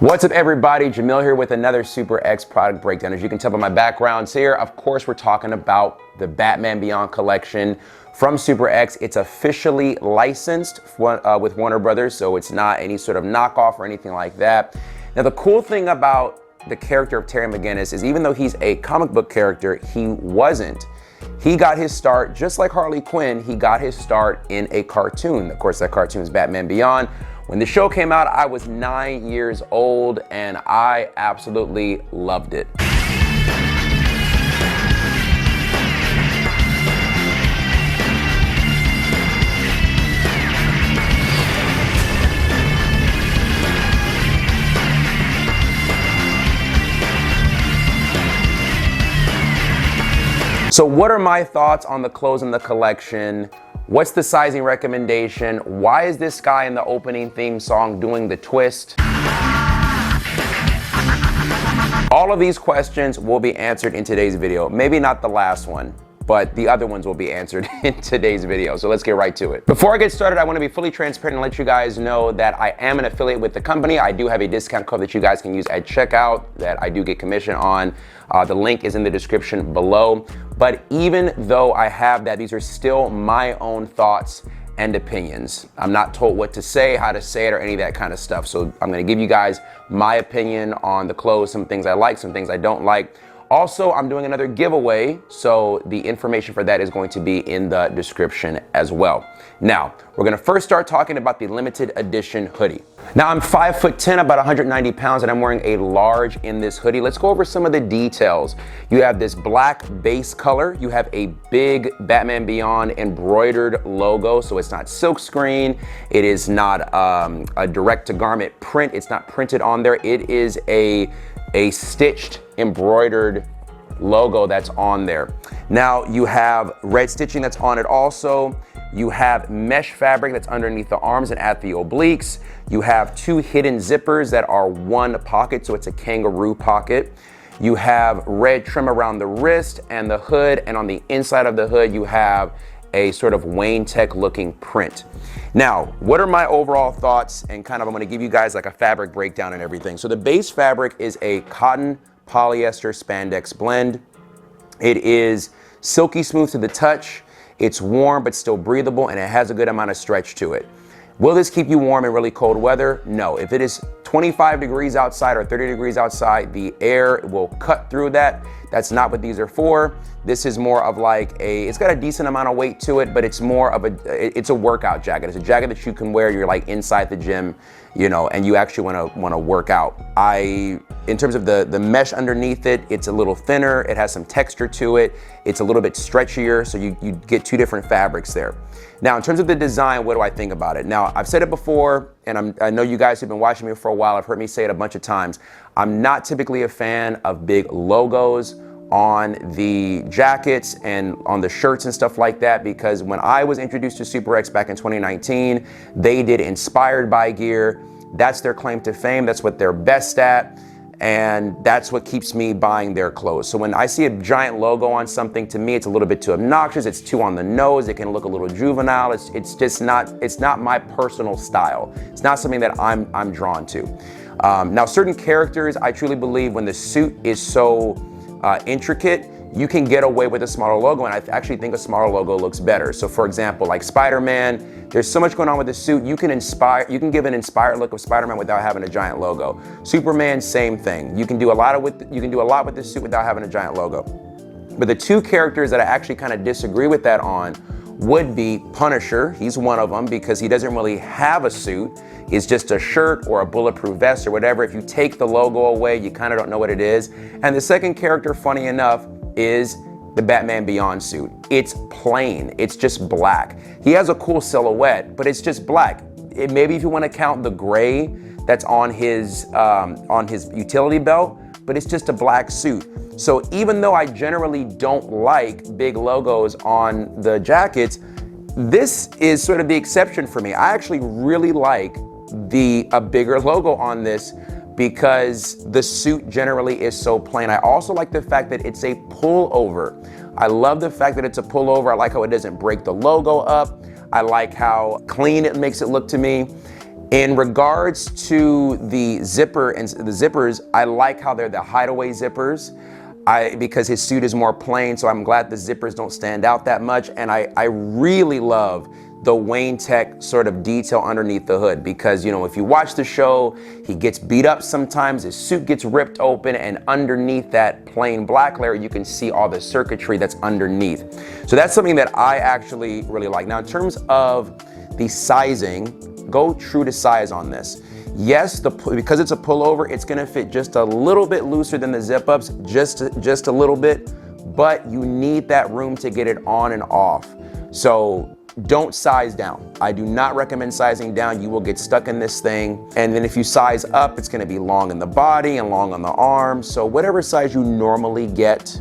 What's up everybody, Jemillio here with another SUPERX product breakdown. As you can tell by my backgrounds here, of course we're talking about the Batman Beyond collection from SUPERX. It's officially licensed with Warner Brothers, so it's not any sort of knockoff or anything like that. Now the cool thing about the character of Terry McGinnis is even though he's a comic book character, he wasn't. He got his start, just like Harley Quinn, he got his start in a cartoon. Of course, that cartoon is Batman Beyond. When the show came out, I was 9 years old and I absolutely loved it. So what are my thoughts on the clothes in the collection? What's the sizing recommendation? Why is this guy in the opening theme song doing the twist? All of these questions will be answered in today's video. Maybe not the last one, but the other ones will be answered in today's video. So let's get right to it. Before I get started, I want to be fully transparent and let you guys know that I am an affiliate with the company. I do have a discount code that you guys can use at checkout that I do get commission on. The link is in the description below. But even though I have that, these are still my own thoughts and opinions. I'm not told what to say, how to say it, or any of that kind of stuff. So I'm gonna give you guys my opinion on the clothes, some things I like, some things I don't like. Also, I'm doing another giveaway, so the information for that is going to be in the description as well. Now, we're gonna first start talking about the limited edition hoodie. Now, I'm 5'10", about 190 pounds, and I'm wearing a large in this hoodie. Let's go over some of the details. You have this black base color. You have a big Batman Beyond embroidered logo, so it's not silk screen. It is not a direct-to-garment print. It's not printed on there. It is a stitched embroidered logo that's on there. Now you have red stitching that's on it also. You have mesh fabric that's underneath the arms and at the obliques. You have two hidden zippers that are one pocket, so it's a kangaroo pocket. You have red trim around the wrist and the hood, and on the inside of the hood you have a sort of Wayne Tech looking print. Now, what are my overall thoughts, and kind of I'm gonna give you guys like a fabric breakdown and everything. So the base fabric is a cotton polyester spandex blend. It is silky smooth to the touch. It's warm but still breathable, and it has a good amount of stretch to it. Will this keep you warm in really cold weather? No. If it is 25 degrees outside or 30 degrees outside, the air will cut through that. That's not what these are for. This is more of like it's got a decent amount of weight to it, but it's more of it's a workout jacket. It's a jacket that you can wear, you're like inside the gym, you know, and you actually wanna work out. In terms of the mesh underneath it, it's a little thinner, it has some texture to it, it's a little bit stretchier, so you get two different fabrics there. Now, in terms of the design, what do I think about it? Now, I've said it before, and I know you guys who've been watching me for a while, I've heard me say it a bunch of times. I'm not typically a fan of big logos on the jackets and on the shirts and stuff like that, because when I was introduced to SUPERX back in 2019, they did inspired by gear. That's their claim to fame. That's what they're best at. And that's what keeps me buying their clothes. So when I see a giant logo on something, to me, it's a little bit too obnoxious. It's too on the nose. It can look a little juvenile. It's just not, it's not my personal style. It's not something that I'm drawn to. Now, certain characters, I truly believe when the suit is so intricate, you can get away with a smaller logo, and I actually think a smaller logo looks better. So for example, like Spider-Man, there's so much going on with the suit, you can give an inspired look of Spider-Man without having a giant logo. Superman, same thing. You can do a lot with this suit without having a giant logo. But the two characters that I actually kind of disagree with that on would be Punisher. He's one of them because he doesn't really have a suit. It's just a shirt or a bulletproof vest or whatever. If you take the logo away, you kind of don't know what it is. And the second character, funny enough, is the Batman Beyond suit. It's plain, it's just black. He has a cool silhouette, but it's just black. Maybe if you want to count the gray that's on his utility belt, but it's just a black suit. So even though I generally don't like big logos on the jackets, this is sort of the exception for me. I actually really like a bigger logo on this because the suit generally is so plain. I also like the fact that it's a pullover. I love the fact that it's a pullover. I like how it doesn't break the logo up. I like how clean it makes it look to me. In regards to the zipper and the zippers, I like how they're the hideaway zippers. Because his suit is more plain, so I'm glad the zippers don't stand out that much. And I really love the Wayne Tech sort of detail underneath the hood, because, you know, if you watch the show, he gets beat up sometimes, his suit gets ripped open, and underneath that plain black layer, you can see all the circuitry that's underneath. So that's something that I actually really like. Now, in terms of the sizing, go true to size on this. Yes, because it's a pullover, it's gonna fit just a little bit looser than the zip ups, just a little bit, but you need that room to get it on and off. So don't size down. I do not recommend sizing down. You will get stuck in this thing. And then if you size up, it's gonna be long in the body and long on the arms. So whatever size you normally get,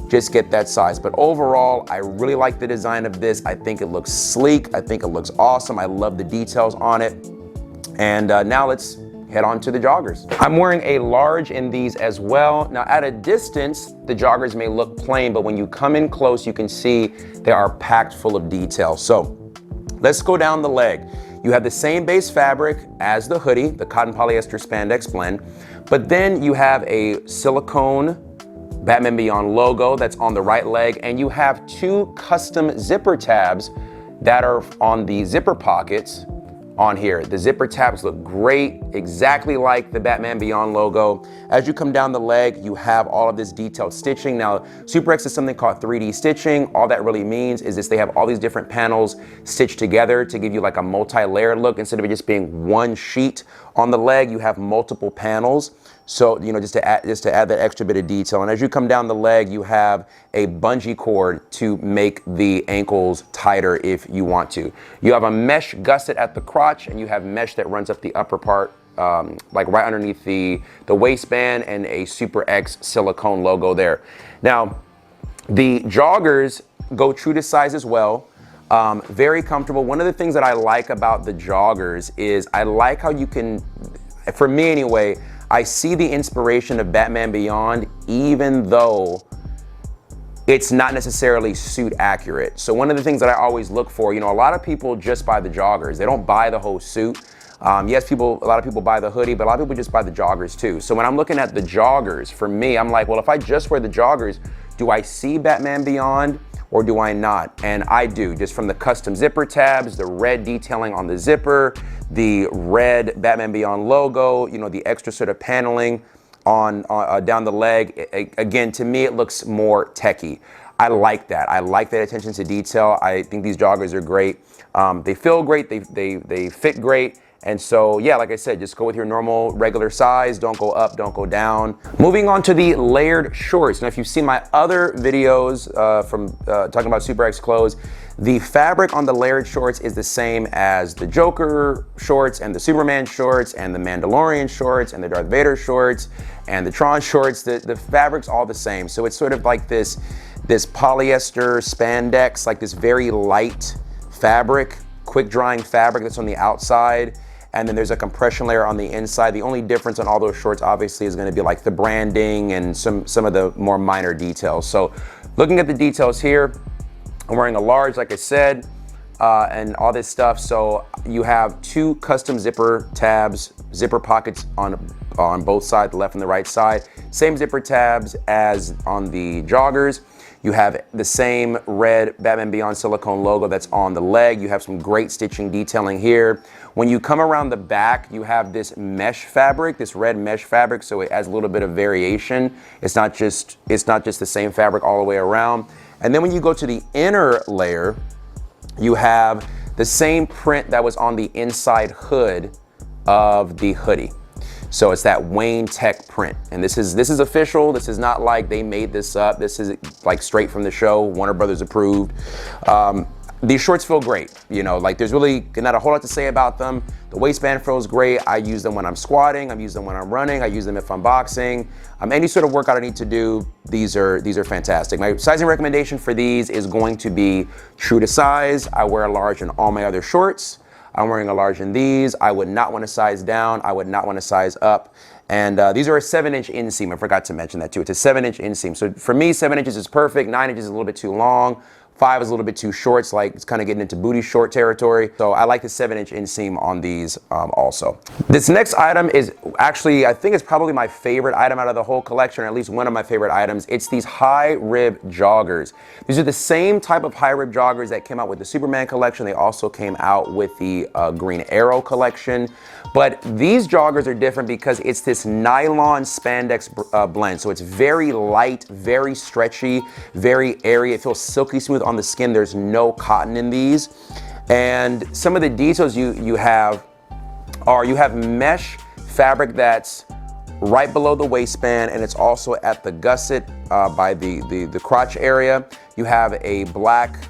just get that size. But overall, I really like the design of this. I think it looks sleek. I think it looks awesome. I love the details on it. And now let's head on to the joggers. I'm wearing a large in these as well. Now at a distance, the joggers may look plain, but when you come in close, you can see they are packed full of detail. So let's go down the leg. You have the same base fabric as the hoodie, the cotton polyester spandex blend, but then you have a silicone Batman Beyond logo that's on the right leg, and you have two custom zipper tabs that are on the zipper pockets on here. The zipper tabs look great, exactly like the Batman Beyond logo. As you come down the leg, you have all of this detailed stitching. Now, SUPERX is something called 3D stitching. All that really means is this: they have all these different panels stitched together to give you like a multi-layered look. Instead of it just being one sheet on the leg, you have multiple panels. So, you know, just to add that extra bit of detail. And as you come down the leg, you have a bungee cord to make the ankles tighter if you want to. You have a mesh gusset at the crotch, and you have mesh that runs up the upper part, like right underneath the waistband, and a SUPERX silicone logo there. Now, the joggers go true to size as well. Very comfortable. One of the things that I like about the joggers is I like how you can, for me anyway, I see the inspiration of Batman Beyond, even though it's not necessarily suit accurate. So one of the things that I always look for, you know, a lot of people just buy the joggers. They don't buy the whole suit. Yes, a lot of people buy the hoodie, but a lot of people just buy the joggers too. So when I'm looking at the joggers, for me, I'm like, well, if I just wear the joggers, do I see Batman Beyond or do I not? And I do, just from the custom zipper tabs, the red detailing on the zipper, the red Batman Beyond logo, you know, the extra sort of paneling on down the leg. Again, to me, it looks more techy. I like that. I like that attention to detail. I think these joggers are great. They feel great. They fit great. And so, yeah, like I said, just go with your normal regular size. Don't go up, don't go down. Moving on to the layered shorts. Now, if you've seen my other videos from talking about SUPERX clothes, the fabric on the layered shorts is the same as the Joker shorts and the Superman shorts and the Mandalorian shorts and the Darth Vader shorts and the Tron shorts. The fabric's all the same. So it's sort of like this polyester spandex, like this very light fabric, quick drying fabric that's on the outside. And then there's a compression layer on the inside. The only difference on all those shorts obviously is gonna be like the branding and some of the more minor details. So looking at the details here, I'm wearing a large, like I said, and all this stuff. So you have two custom zipper tabs, zipper pockets on both sides, the left and the right side. Same zipper tabs as on the joggers. You have the same red Batman Beyond silicone logo that's on the leg. You have some great stitching detailing here. When you come around the back, you have this mesh fabric, this red mesh fabric, so it adds a little bit of variation. It's not just the same fabric all the way around. And then when you go to the inner layer, you have the same print that was on the inside hood of the hoodie. So it's that Wayne Tech print. And this is official. This is not like they made this up. This is like straight from the show, Warner Brothers approved. These shorts feel great. You know, like there's really not a whole lot to say about them. The waistband feels great. I use them when I'm squatting. I use them when I'm running. I use them if I'm boxing. Any sort of workout I need to do, these are fantastic. My sizing recommendation for these is going to be true to size. I wear a large in all my other shorts. I'm wearing a large in these. I would not want to size down. I would not want to size up. And these are a 7-inch inseam. I forgot to mention that too. It's a 7-inch inseam. So for me, 7 inches is perfect. 9 inches is a little bit too long. 5 is a little bit too short. It's like, it's kind of getting into booty short territory. So I like the 7-inch inseam on these also. This next item is actually, I think it's probably my favorite item out of the whole collection, or at least one of my favorite items. It's these high rib joggers. These are the same type of high rib joggers that came out with the Superman collection. They also came out with the Green Arrow collection. But these joggers are different because it's this nylon spandex blend. So it's very light, very stretchy, very airy. It feels silky smooth on the skin. There's no cotton in these. And some of the details you have are, you have mesh fabric that's right below the waistband, and it's also at the gusset by the crotch area. You have a black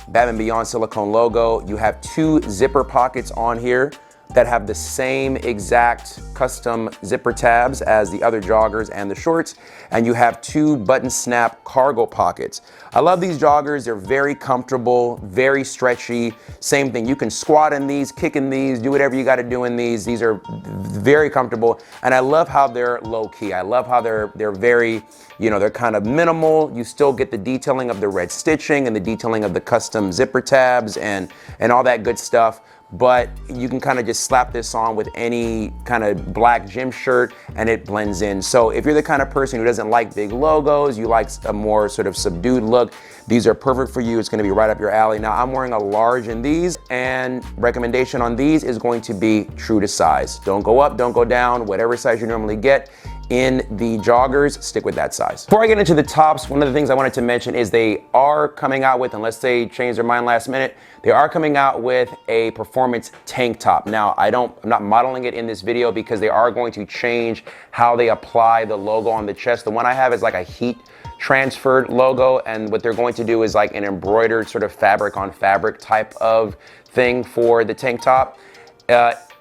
Batman Beyond silicone logo. You have 2 zipper pockets on here that have the same exact custom zipper tabs as the other joggers and the shorts, and you have 2 button snap cargo pockets. I love these joggers. They're very comfortable, very stretchy. Same thing, you can squat in these, kick in these, do whatever you got to do in these. These are very comfortable, and I love how they're low key. I love how they're very, you know, they're kind of minimal. You still get the detailing of the red stitching and the detailing of the custom zipper tabs and all that good stuff. But you can kind of just slap this on with any kind of black gym shirt and it blends in. So if you're the kind of person who doesn't like big logos, you like a more sort of subdued look, these are perfect for you. It's going to be right up your alley. Now I'm wearing a large in these, and recommendation on these is going to be true to size. Don't go up, don't go down, whatever size you normally get in the joggers, stick with that size. Before I get into the tops, one of the things I wanted to mention is they are coming out with, unless they change their mind last minute, they are coming out with a performance tank top. Now, I'm not modeling it in this video because they are going to change how they apply the logo on the chest. The one I have is like a heat transferred logo, and what they're going to do is like an embroidered sort of fabric on fabric type of thing for the tank top.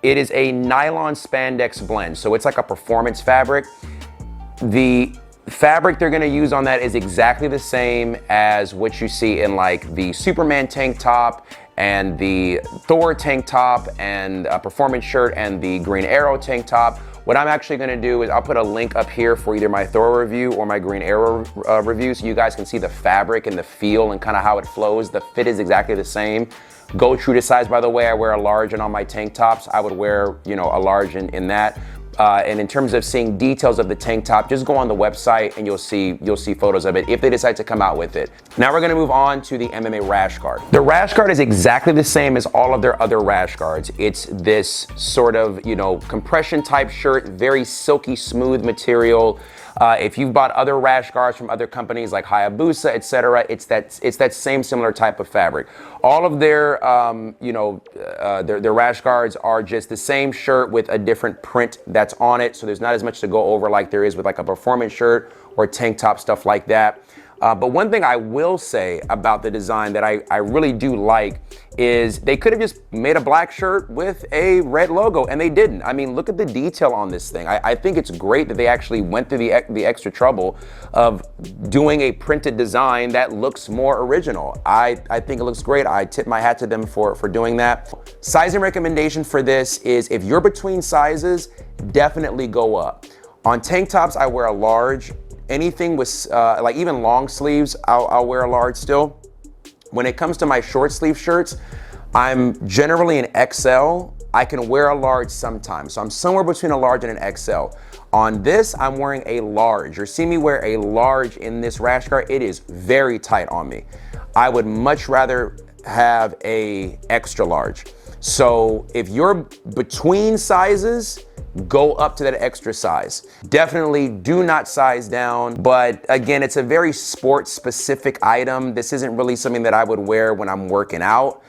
It is a nylon spandex blend, so it's like a performance fabric. The fabric they're gonna use on that is exactly the same as what you see in like the Superman tank top and the Thor tank top and a performance shirt and the Green Arrow tank top. What I'm actually gonna do is I'll put a link up here for either my Thor review or my Green Arrow review, so you guys can see the fabric and the feel and kind of how it flows. The fit is exactly the same. Go true to size, by the way. I wear a large, and on my tank tops, I would wear, you know, a large in that. And in terms of seeing details of the tank top, just go on the website and you'll see photos of it if they decide to come out with it. Now we're gonna move on to the MMA Rash Guard. The Rash Guard is exactly the same as all of their other Rash Guards. It's this sort of, you know, compression type shirt, very silky smooth material. If you've bought other Rash Guards from other companies like Hayabusa, etc., it's that same similar type of fabric. All of their, their Rash Guards are just the same shirt with a different print that's on it. So there's not as much to go over like there is with like a performance shirt or tank top, stuff like that. But one thing I will say about the design that I really do like is they could have just made a black shirt with a red logo, and they didn't. I mean, look at the detail on this thing. I think it's great that they actually went through the extra trouble of doing a printed design that looks more original. I think it looks great. I tip my hat to them for doing that. Sizing recommendation for this is if you're between sizes, definitely go up. On tank tops, I wear a large. Anything with like even long sleeves, I'll wear a large still. When it comes to my short sleeve shirts, I'm generally an XL. I can wear a large sometimes. So I'm somewhere between a large and an XL. On this, I'm wearing a large. You're seeing me wear a large in this Rash Guard. It is very tight on me. I would much rather have a extra large. So if you're between sizes, go up to that extra size. Definitely do not size down, but again, it's a very sport specific item. This isn't really something that I would wear when I'm working out.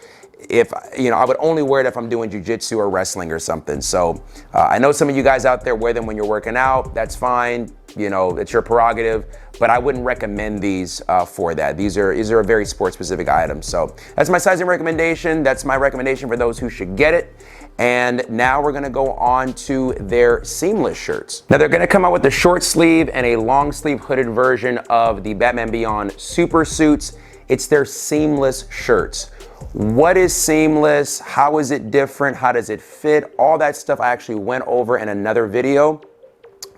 If, you know, I would only wear it if I'm doing jujitsu or wrestling or something. So I know some of you guys out there wear them when you're working out. That's fine. You know, it's your prerogative, but I wouldn't recommend these for that. These are a very sport specific item. So that's my sizing recommendation. That's my recommendation for those who should get it. And now we're gonna go on to their seamless shirts. Now they're gonna come out with a short sleeve and a long sleeve hooded version of the Batman Beyond super suits. It's their seamless shirts. What is seamless? How is it different? How does it fit? All that stuff I actually went over in another video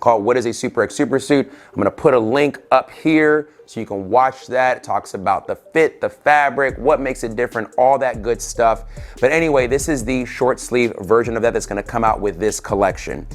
called What is a SUPERX Super Suit? I'm gonna put a link up here so you can watch that. It talks about the fit, the fabric, what makes it different, all that good stuff. But anyway, this is the short sleeve version of that that's gonna come out with this collection.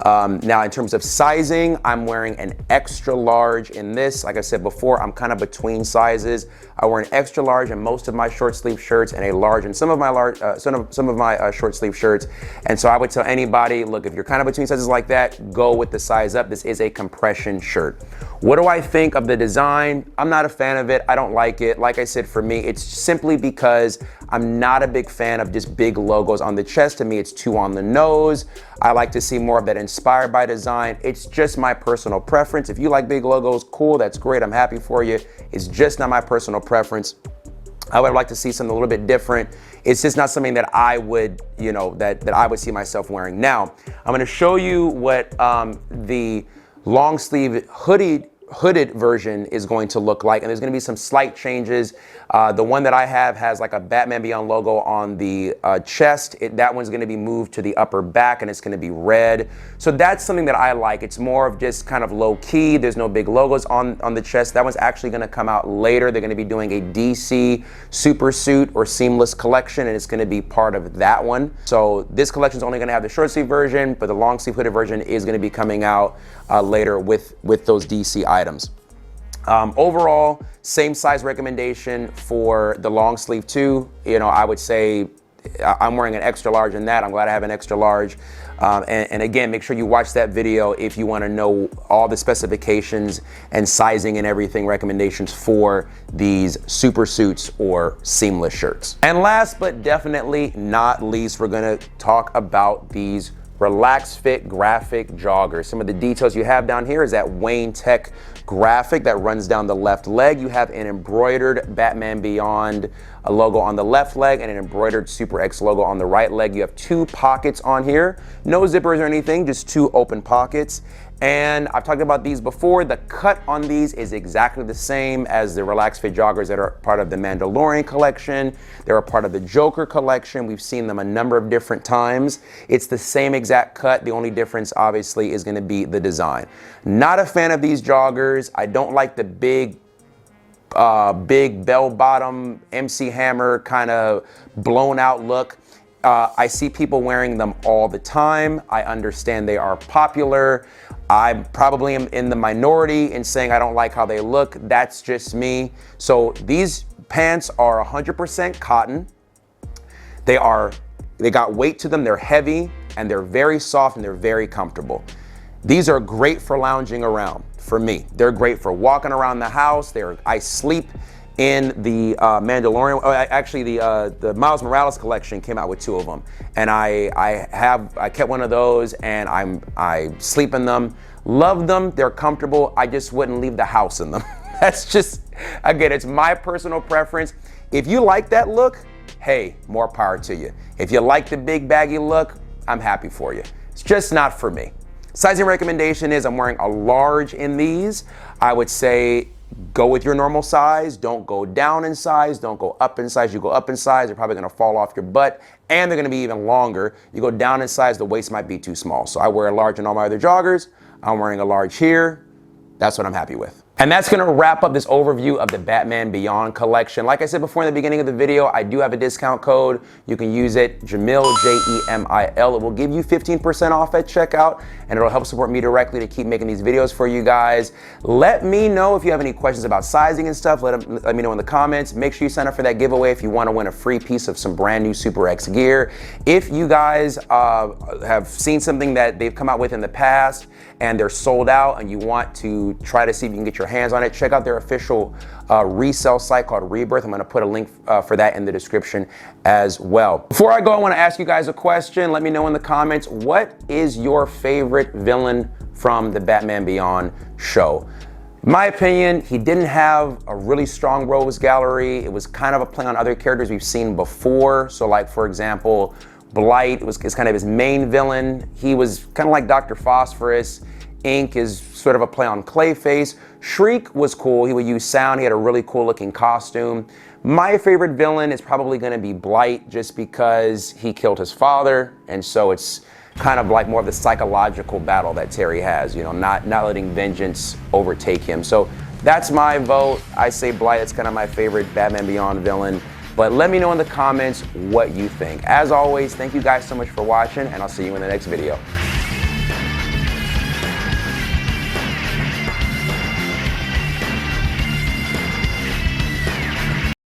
Now, in terms of sizing, I'm wearing an extra large in this. Like I said before, I'm kind of between sizes. I wear an extra large in most of my short sleeve shirts and a large in some of my short sleeve shirts. And so I would tell anybody, look, if you're kind of between sizes like that, go with the size up. This is a compression shirt. What do I think of the design? I'm not a fan of it. I don't like it. Like I said, for me, it's simply because I'm not a big fan of just big logos on the chest. To me, it's too on the nose. I like to see more of that inspired by design. It's just my personal preference. If you like big logos, cool, that's great. I'm happy for you. It's just not my personal preference. I would like to see something a little bit different. It's just not something that I would, you know, that I would see myself wearing. Now, I'm gonna show you what the long sleeve hooded version is going to look like, and there's gonna be some slight changes. The one that I have has like a Batman Beyond logo on the chest. That one's gonna be moved to the upper back, and it's gonna be red. So that's something that I like. It's more of just kind of low key. There's no big logos on the chest. That one's actually gonna come out later. They're gonna be doing a DC super suit or seamless collection, and it's gonna be part of that one. So this collection is only gonna have the short sleeve version, but the long sleeve hooded version is gonna be coming out later with those DC items. Overall, same size recommendation for the long sleeve too. You know, I would say I'm wearing an extra large in that. I'm glad I have an extra large. And again, make sure you watch that video if you want to know all the specifications and sizing and everything, recommendations for these super suits or seamless shirts. And last but definitely not least, we're going to talk about these Relaxed Fit graphic joggers. Some of the details you have down here is that Wayne Tech graphic that runs down the left leg. You have an embroidered Batman Beyond logo on the left leg and an embroidered SUPERX logo on the right leg. You have 2 pockets on here, no zippers or anything, just 2 open pockets. And I've talked about these before. The cut on these is exactly the same as the Relaxed Fit joggers that are part of the Mandalorian collection. They're a part of the Joker collection. We've seen them a number of different times. It's the same exact cut. The only difference obviously is gonna be the design. Not a fan of these joggers. I don't like the big bell bottom MC Hammer kind of blown out look. I see people wearing them all the time. I understand they are popular. I probably am in the minority in saying I don't like how they look. That's just me. So these pants are 100% cotton. They got weight to them. They're heavy and they're very soft and they're very comfortable. These are great for lounging around for me. They're great for walking around the house. I sleep in the Mandalorian, actually the Miles Morales collection came out with 2 of them, and I kept one of those, and I sleep in them. Love them. They're comfortable. I just wouldn't leave the house in them. That's just, again, it's my personal preference. If you like that look, hey, more power to you. If you like the big baggy look, I'm happy for you. It's just not for me. Sizing recommendation is I'm wearing a large in these. I would say go with your normal size. Don't go down in size. Don't go up in size. You go up in size, they're probably gonna fall off your butt, and they're gonna be even longer. You go down in size, the waist might be too small. So I wear a large in all my other joggers. I'm wearing a large here. That's what I'm happy with. And that's gonna wrap up this overview of the Batman Beyond collection. Like I said before in the beginning of the video, I do have a discount code. You can use it, Jemillio, Jemil. It will give you 15% off at checkout, and it'll help support me directly to keep making these videos for you guys. Let me know if you have any questions about sizing and stuff. Let me know in the comments. Make sure you sign up for that giveaway if you wanna win a free piece of some brand new SUPERX gear. If you guys have seen something that they've come out with in the past and they're sold out and you want to try to see if you can get your hands on it, check out their official resale site called Rebirth. I'm gonna put a link for that in the description as well. Before I go, I wanna ask you guys a question. Let me know in the comments, what is your favorite villain from the Batman Beyond show? In my opinion, he didn't have a really strong rogues gallery. It was kind of a play on other characters we've seen before. So like, for example, Blight is kind of his main villain. He was kind of like Dr. Phosphorus. Ink is sort of a play on Clayface. Shriek was cool. He would use sound. He had a really cool looking costume. My favorite villain is probably going to be Blight, just because he killed his father, and so it's kind of like more of the psychological battle that Terry has, you know, not letting vengeance overtake him. So That's my vote. I say Blight. It's kind of my favorite Batman Beyond villain. But let me know in the comments what you think. As always, thank you guys so much for watching, and I'll see you in the next video.